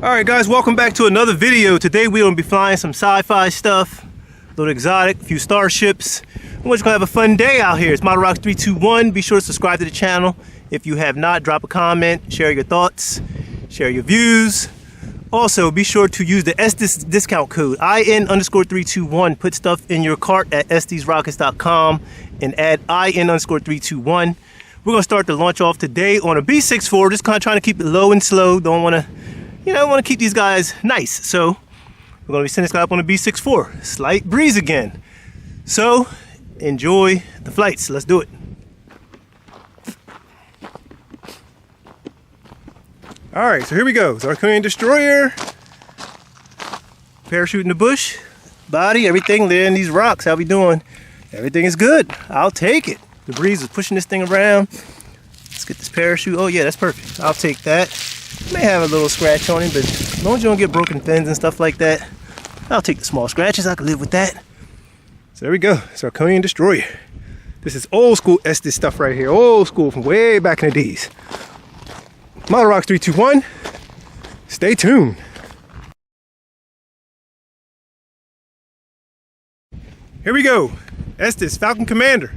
Alright guys, welcome back to another video. Today we're going to be flying some sci-fi stuff, a little exotic, a few starships. We're just going to have a fun day out here. It's ModelRock321. Be sure to subscribe to the channel. If you have not, drop a comment, share your thoughts, share your views. Also, be sure to use the Estes discount code IN_321. Put stuff in your cart at estesrockets.com and add IN_321. We're going to start the launch off today on a B64. Just kind of trying to keep it low and slow. Don't want to, want to keep these guys nice. So we're going to be sending this guy up on a B64. Slight breeze again. So enjoy the flights. Let's do it. All right, so here we go. Xarconian Destroyer. Parachute in the bush. Body, everything there in these rocks. How we doing? Everything is good. I'll take it. The breeze is pushing this thing around. Let's get this parachute. Oh yeah, that's perfect. I'll take that. May have a little scratch on him, but as long as you don't get broken fins and stuff like that, I'll take the small scratches. I can live with that. So there we go. Xarconian Destroyer. This is old school Estes stuff right here. Old school from way back in the days. ModelRock321. Stay tuned. Here we go. Estes Falcon Commander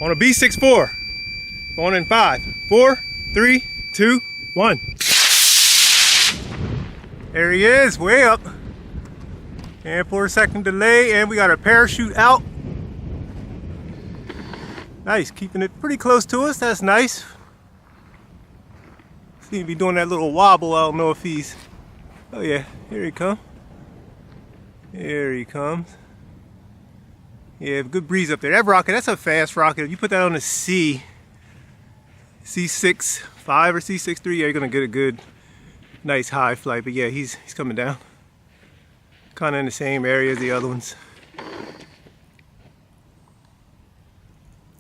on a B64. Going in 5, 4, 3, 2, 1. There he is, way up. And 4-second delay, and we got our parachute out. Nice, keeping it pretty close to us. That's nice. See if he's doing that little wobble. I don't know if he's. Oh yeah, here he comes. Here he comes. Yeah, good breeze up there. That rocket, that's a fast rocket. If you put that on a C6-5 or C6-3, yeah, you're gonna get a good, nice high flight. But yeah, he's coming down. Kind of in the same area as the other ones.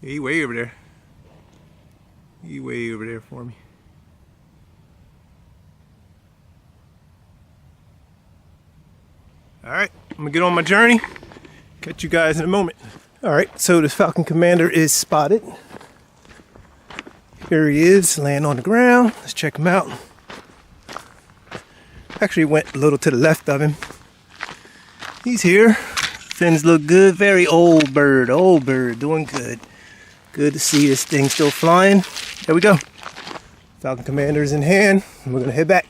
Yeah, he way over there. He way over there for me. All right, I'm gonna get on my journey. Catch you guys in a moment. All right, so the Falcon Commander is spotted. Here he is, laying on the ground. Let's check him out. Actually went a little to the left of him. He's here. Fins look good. Very old bird, doing good. Good to see this thing still flying. There we go. Falcon Commander is in hand. We're gonna head back.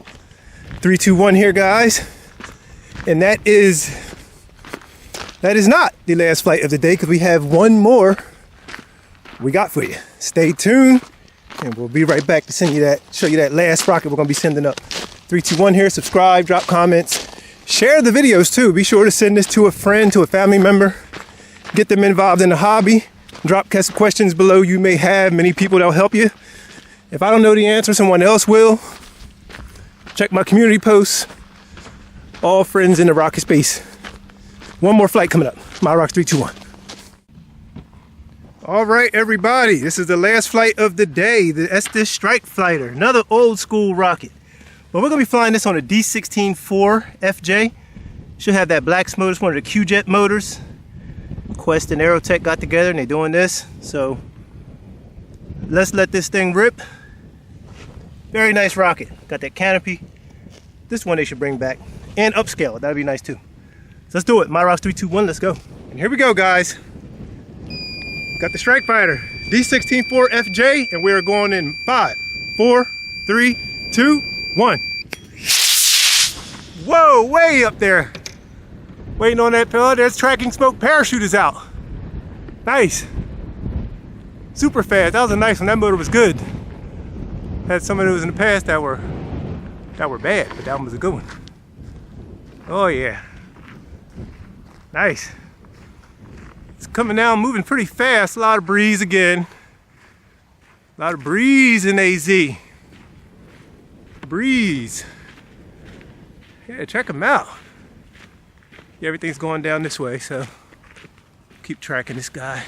3, 2, 1 here, guys. And that is not the last flight of the day, because we have one more we got for you. Stay tuned, and we'll be right back to send you that, show you that last rocket we're gonna be sending up. 3, 2, 1 here. Subscribe, drop comments, share the videos too. Be sure to send this to a friend, to a family member. Get them involved in the hobby. Drop questions below you may have. Many people that'll help you. If I don't know the answer, someone else will. Check my community posts. All friends in the rocket space. One more flight coming up. ModelRock321. All right, everybody. This is the last flight of the day. The Estes Strike Fighter. Another old school rocket. But we're going to be flying this on a D16-4 FJ. Should have that black motor. It's one of the Q-Jet motors. Quest and Aerotech got together and they're doing this. So let's let this thing rip. Very nice rocket. Got that canopy. This one they should bring back. And upscale it. That'd be nice too. So let's do it. ModelRock321, let's go. And here we go, guys. Got the Strike Fighter, D16-4 FJ, and we're going in 5, 4, 3, 2, 1. Whoa, way up there. Waiting on that pillar. There's tracking smoke. Parachute is out. Nice. Super fast. That was a nice one. That motor was good. Had some of those in the past that were bad, but that one was a good one. Oh yeah. Nice. It's coming down, moving pretty fast. A lot of breeze again. A lot of breeze in AZ. Breeze. Yeah, check them out. Yeah, everything's going down this way, so keep tracking this guy.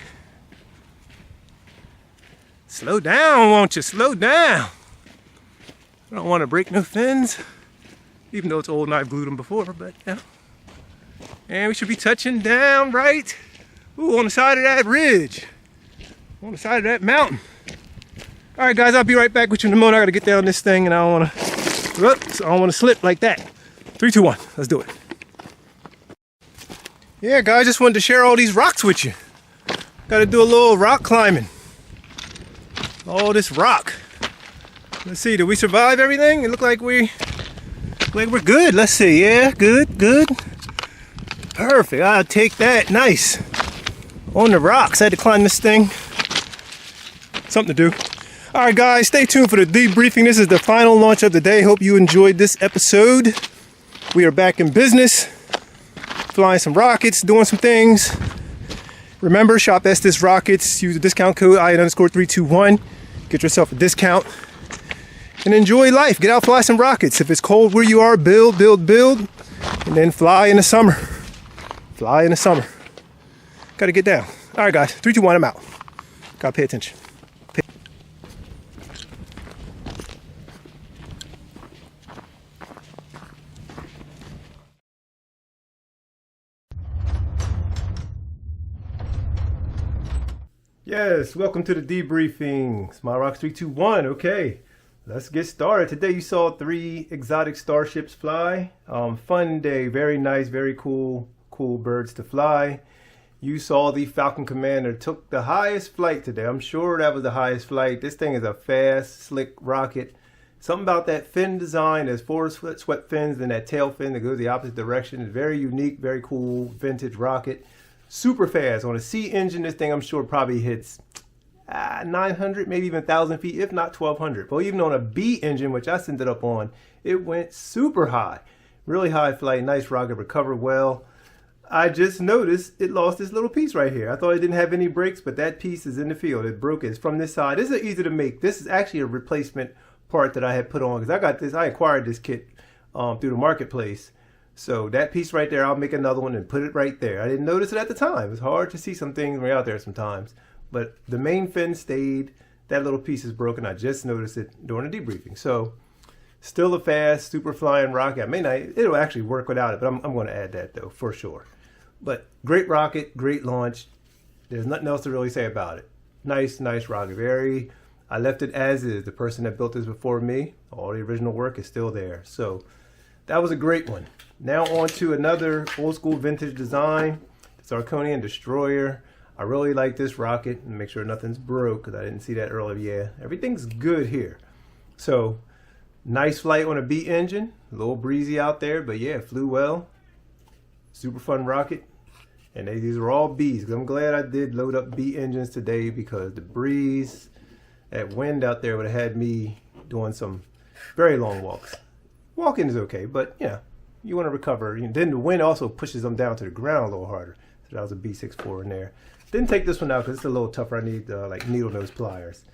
Slow down, won't you? Slow down. I don't want to break no fins, even though it's old and I've glued them before, but yeah. And we should be touching down right, ooh, on the side of that ridge, on the side of that mountain. All right, guys, I'll be right back with you in a moment. I gotta get down this thing, and I don't want to Oops, I don't want to slip like that. 3, 2, 1. Let's do it. Yeah, guys, just wanted to share all these rocks with you. Got to do a little rock climbing. All this rock. Let's see, did we survive everything? It looked like we're good. Let's see. Yeah, good, good. Perfect. I'll take that. Nice. On the rocks. I had to climb this thing. Something to do. All right, guys, stay tuned for the debriefing. This is the final launch of the day. Hope you enjoyed this episode. We are back in business. Flying some rockets, doing some things. Remember, shop Estes Rockets. Use the discount code IN_321. Get yourself a discount. And enjoy life. Get out, fly some rockets. If it's cold where you are, build, build, build. And then fly in the summer. Fly in the summer. Gotta get down. All right, guys. 3, 2, 1. I'm out. Gotta pay attention. Yes, welcome to the debriefing. SmileRocks 3, 2, 1. Okay, let's get started. Today you saw 3 exotic starships fly. Fun day, very nice, very cool birds to fly. You saw the Falcon Commander took the highest flight today. I'm sure that was the highest flight. This thing is a fast, slick rocket. Something about that fin design. There's 4 swept fins and that tail fin that goes the opposite direction. It's very unique, very cool, vintage rocket. Super fast. On a C engine, this thing I'm sure probably hits 900, maybe even 1,000 feet, if not 1,200. But even on a B engine, which I sent it up on, it went super high. Really high flight, nice rocket, recovered well. I just noticed it lost this little piece right here. I thought it didn't have any brakes, but that piece is in the field. It broke. It's from this side. This is easy to make. This is actually a replacement part that I had put on because I acquired this kit through the marketplace. So that piece right there, I'll make another one and put it right there. I didn't notice it at the time. It's hard to see some things when you're out there sometimes. But the main fin stayed. That little piece is broken. I just noticed it during the debriefing. So still a fast, super flying rocket. I may not, it'll actually work without it, but I'm going to add that though, for sure. But great rocket, great launch. There's nothing else to really say about it. Nice, nice rocket. I left it as is. The person that built this before me, all the original work is still there. So that was a great one. Now on to another old school vintage design, the Xarconian Destroyer. I really like this rocket, and make sure nothing's broke because I didn't see that earlier. Yeah, everything's good here. So nice flight on a B engine, a little breezy out there, but yeah, flew well. Super fun rocket. And these are all Bs. I'm glad I did load up B engines today because the breeze, that wind out there would have had me doing some very long walks. Walking is okay, but yeah, you want to recover. Then the wind also pushes them down to the ground a little harder. So that was a B64 in there. Didn't take this one out because it's a little tougher. I need like needle nose pliers.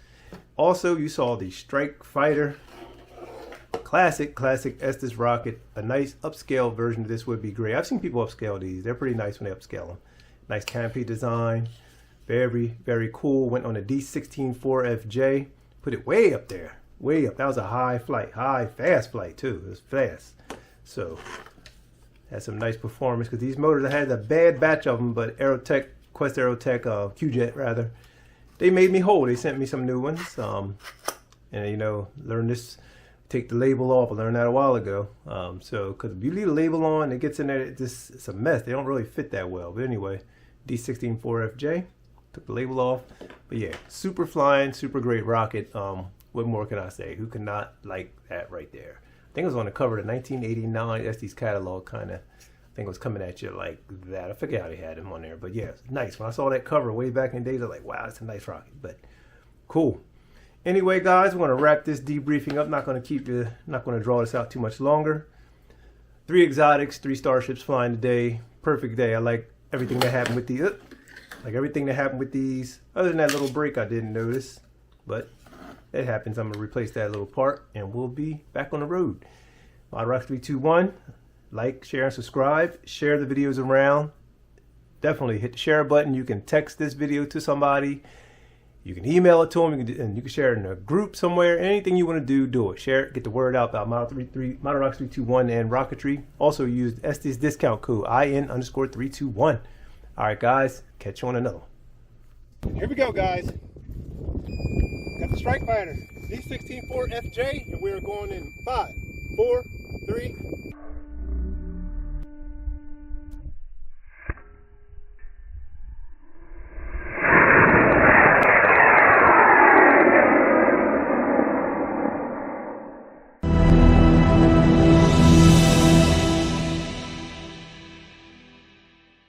Also, you saw the Strike Fighter. Classic Estes rocket. A nice upscale version of this would be great. I've seen people upscale these. They're pretty nice when they upscale them. Nice canopy design. Very, very cool. Went on a D16-4FJ. Put it way up there. Way up. That was a high flight. Fast flight too. It was fast. So, had some nice performance because these motors, I had a bad batch of them, but Aerotech, Quest Aerotech, QJet rather, they made me whole. They sent me some new ones. And learn this, take the label off. I learned that a while ago. So, because if you leave the label on, it gets in there, it's a mess. They don't really fit that well. But anyway, D16-4FJ, took the label off. But yeah, super flying, super great rocket. What more can I say? Who could not like that right there? I think it was on the cover of the 1989 Estes catalog, kind of. I think it was coming at you like that. I forget how they had him on there, but yeah, it's nice. When I saw that cover way back in the days, I was like, wow, it's a nice rocket, but cool. Anyway, guys, we're going to wrap this debriefing up. Not going to draw this out too much longer. 3 exotics, 3 starships flying today. Perfect day. I like everything that happened with these. Other than that little break I didn't notice, but it happens. I'm going to replace that little part and we'll be back on the road. SmileRocks 321. Like, share, and subscribe. Share the videos around. Definitely hit the share button. You can text this video to somebody. You can email it to them. And you can share it in a group somewhere. Anything you want to do, do it. Share it. Get the word out about SmileRocks 321 and rocketry. Also use Estes discount code IN_321. All right, guys. Catch you on another one. Here we go, guys. Got the Strike Fighter, D16-4FJ, and we're going in 5, 4, 3.